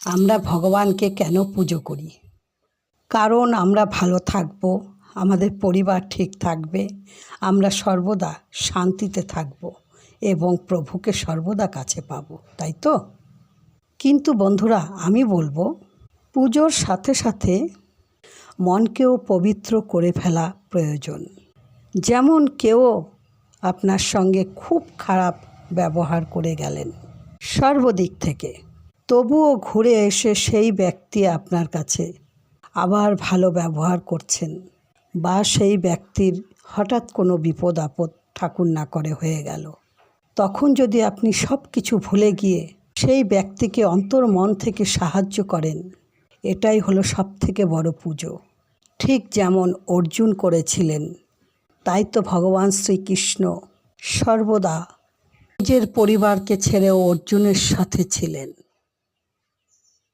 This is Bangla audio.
আমরা ভগবানকে কেন পুজো করি? কারণ আমরা ভালো থাকব, আমাদের পরিবার ঠিক থাকবে, আমরা সর্বদা শান্তিতে থাকব এবং প্রভুকে সর্বদা কাছে পাব, তাই তো? কিন্তু বন্ধুরা, আমি বলবো পুজোর সাথে সাথে মনকেও পবিত্র করে ফেলা প্রয়োজন। যেমন কেউ আপনার সঙ্গে খুব খারাপ ব্যবহার করে গেলেন সর্বদিক থেকে, তবুও ঘুরে এসে সেই ব্যক্তি আপনার কাছে আবার ভালো ব্যবহার করছেন, বা সেই ব্যক্তির হঠাৎ কোনো বিপদ আপদ ঠাকুর না করে হয়ে গেল, তখন যদি আপনি সব কিছু ভুলে গিয়ে সেই ব্যক্তিকে অন্তর মন থেকে সাহায্য করেন, এটাই হলো সবথেকে বড় পুজো। ঠিক যেমন অর্জুন করেছিলেন, তাই তো ভগবান শ্রীকৃষ্ণ সর্বদা নিজের পরিবারকে ছেড়েও অর্জুনের সাথে ছিলেন।